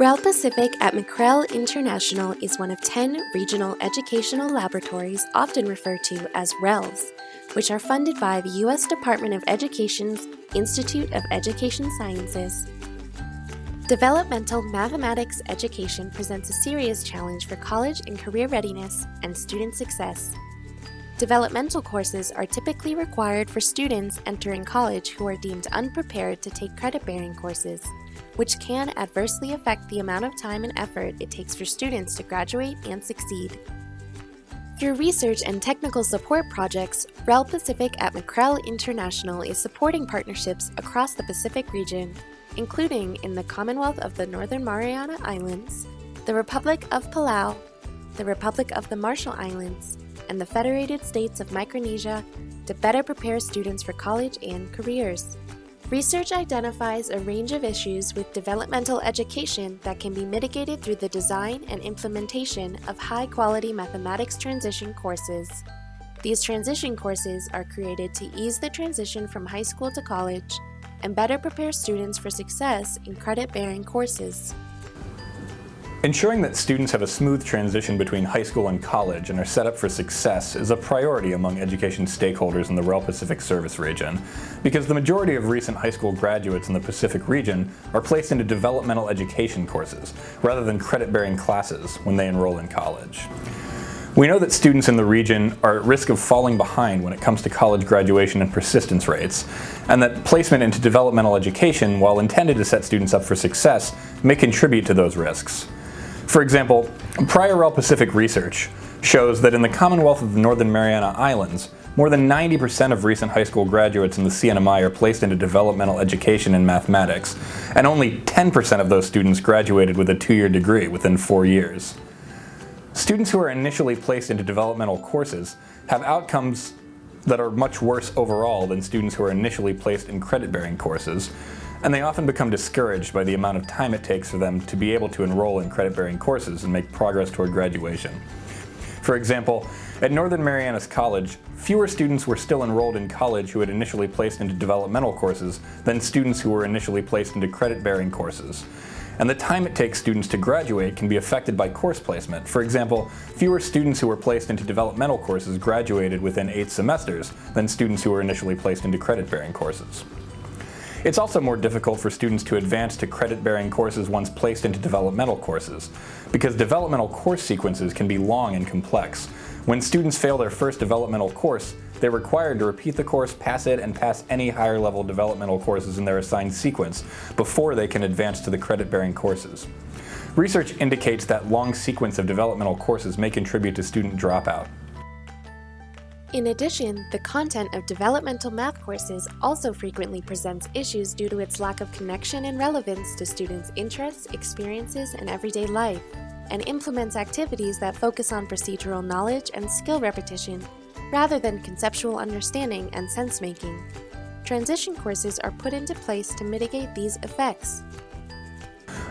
REL Pacific at McREL International is one of 10 regional educational laboratories often referred to as RELs, which are funded by the U.S. Department of Education's Institute of Education Sciences. Developmental mathematics education presents a serious challenge for college and career readiness and student success. Developmental courses are typically required for students entering college who are deemed unprepared to take credit-bearing courses, which can adversely affect the amount of time and effort it takes for students to graduate and succeed. Through research and technical support projects, REL Pacific at McREL International is supporting partnerships across the Pacific region, including in the Commonwealth of the Northern Mariana Islands, the Republic of Palau, the Republic of the Marshall Islands, and the Federated States of Micronesia to better prepare students for college and careers. Research identifies a range of issues with developmental education that can be mitigated through the design and implementation of high-quality mathematics transition courses. These transition courses are created to ease the transition from high school to college and better prepare students for success in credit-bearing courses. Ensuring that students have a smooth transition between high school and college and are set up for success is a priority among education stakeholders in the REL Pacific service region, because the majority of recent high school graduates in the Pacific region are placed into developmental education courses rather than credit-bearing classes when they enroll in college. We know that students in the region are at risk of falling behind when it comes to college graduation and persistence rates, and that placement into developmental education, while intended to set students up for success, may contribute to those risks. For example, prior REL Pacific research shows that in the Commonwealth of the Northern Mariana Islands, more than 90% of recent high school graduates in the CNMI are placed into developmental education in mathematics, and only 10% of those students graduated with a 2-year degree within 4 years. Students who are initially placed into developmental courses have outcomes that are much worse overall than students who are initially placed in credit-bearing courses, and they often become discouraged by the amount of time it takes for them to be able to enroll in credit-bearing courses and make progress toward graduation. For example, at Northern Marianas College, fewer students were still enrolled in college who had initially placed into developmental courses than students who were initially placed into credit-bearing courses. And the time it takes students to graduate can be affected by course placement. For example, fewer students who were placed into developmental courses graduated within 8 semesters than students who were initially placed into credit-bearing courses. It's also more difficult for students to advance to credit-bearing courses once placed into developmental courses, because developmental course sequences can be long and complex. When students fail their first developmental course, they're required to repeat the course, pass it, and pass any higher-level developmental courses in their assigned sequence before they can advance to the credit-bearing courses. Research indicates that long sequence of developmental courses may contribute to student dropout. In addition, the content of developmental math courses also frequently presents issues due to its lack of connection and relevance to students' interests, experiences, and everyday life, and implements activities that focus on procedural knowledge and skill repetition, rather than conceptual understanding and sense-making. Transition courses are put into place to mitigate these effects.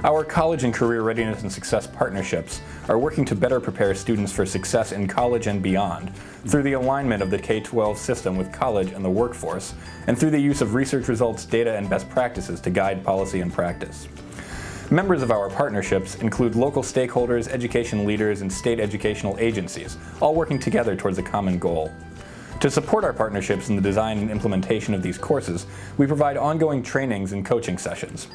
Our college and career readiness and success partnerships are working to better prepare students for success in college and beyond through the alignment of the K-12 system with college and the workforce, and through the use of research results, data, and best practices to guide policy and practice. Members of our partnerships include local stakeholders, education leaders, and state educational agencies, all working together towards a common goal. To support our partnerships in the design and implementation of these courses, we provide ongoing trainings and coaching sessions.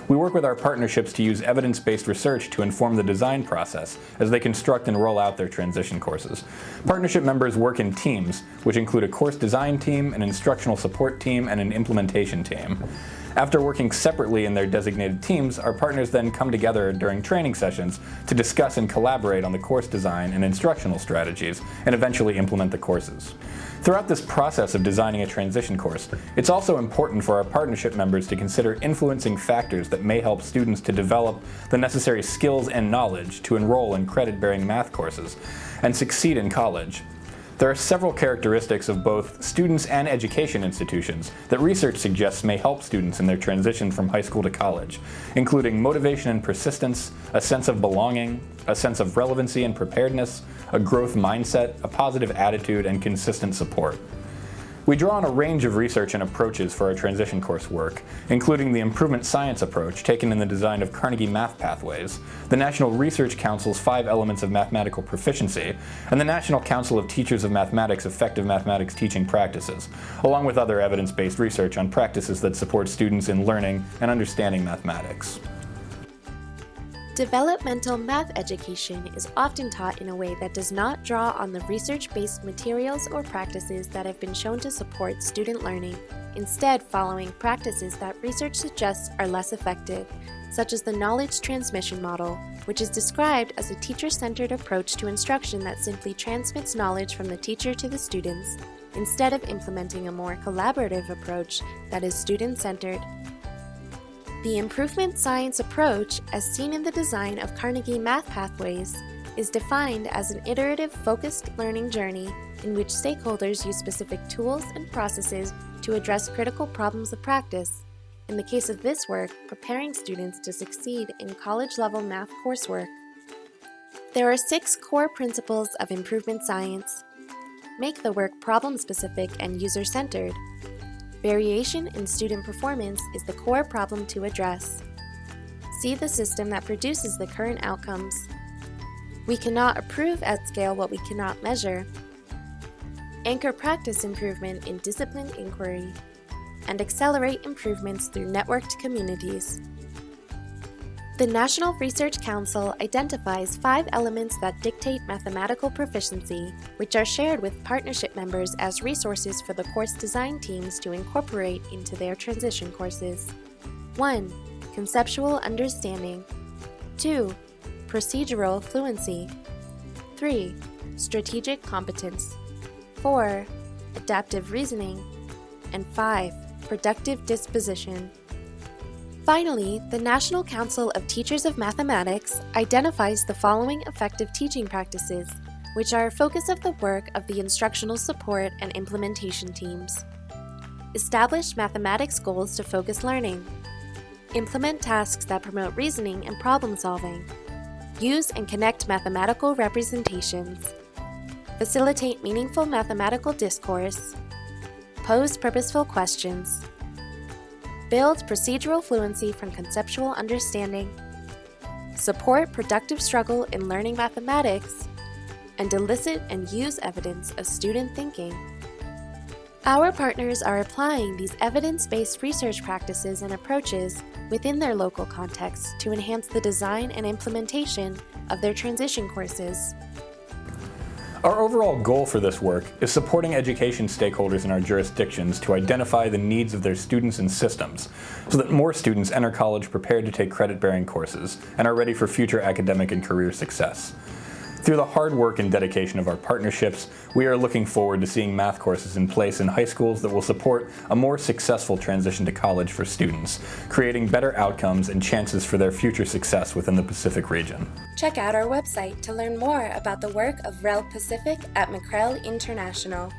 We work with our partnerships to use evidence-based research to inform the design process as they construct and roll out their transition courses. Partnership members work in teams, which include a course design team, an instructional support team, and an implementation team. After working separately in their designated teams, our partners then come together during training sessions to discuss and collaborate on the course design and instructional strategies, and eventually implement the courses. Throughout this process of designing a transition course, it's also important for our partnership members to consider influencing factors that may help students to develop the necessary skills and knowledge to enroll in credit-bearing math courses and succeed in college. There are several characteristics of both students and education institutions that research suggests may help students in their transition from high school to college, including motivation and persistence, a sense of belonging, a sense of relevancy and preparedness, a growth mindset, a positive attitude, and consistent support. We draw on a range of research and approaches for our transition course work, including the improvement science approach taken in the design of Carnegie Math Pathways, the National Research Council's 5 Elements of Mathematical Proficiency, and the National Council of Teachers of Mathematics' Effective Mathematics Teaching Practices, along with other evidence-based research on practices that support students in learning and understanding mathematics. Developmental math education is often taught in a way that does not draw on the research-based materials or practices that have been shown to support student learning, instead following practices that research suggests are less effective, such as the knowledge transmission model, which is described as a teacher-centered approach to instruction that simply transmits knowledge from the teacher to the students, instead of implementing a more collaborative approach that is student-centered. The improvement science approach, as seen in the design of Carnegie Math Pathways, is defined as an iterative, focused learning journey in which stakeholders use specific tools and processes to address critical problems of practice. In the case of this work, preparing students to succeed in college-level math coursework. There are 6 core principles of improvement science. Make the work problem-specific and user-centered. Variation in student performance is the core problem to address. See the system that produces the current outcomes. We cannot approve at scale what we cannot measure. Anchor practice improvement in disciplined inquiry. And accelerate improvements through networked communities. The National Research Council identifies 5 elements that dictate mathematical proficiency, which are shared with partnership members as resources for the course design teams to incorporate into their transition courses. 1. Conceptual understanding. 2. Procedural fluency. 3. Strategic competence. 4. Adaptive reasoning. And 5. Productive disposition. Finally, the National Council of Teachers of Mathematics identifies the following effective teaching practices, which are a focus of the work of the instructional support and implementation teams. Establish mathematics goals to focus learning. Implement tasks that promote reasoning and problem solving. Use and connect mathematical representations. Facilitate meaningful mathematical discourse. Pose purposeful questions. Build procedural fluency from conceptual understanding. Support productive struggle in learning mathematics. And elicit and use evidence of student thinking. Our partners are applying these evidence-based research practices and approaches within their local context to enhance the design and implementation of their transition courses. Our overall goal for this work is supporting education stakeholders in our jurisdictions to identify the needs of their students and systems, so that more students enter college prepared to take credit-bearing courses and are ready for future academic and career success. Through the hard work and dedication of our partnerships, we are looking forward to seeing math courses in place in high schools that will support a more successful transition to college for students, creating better outcomes and chances for their future success within the Pacific region. Check out our website to learn more about the work of REL Pacific at McREL International.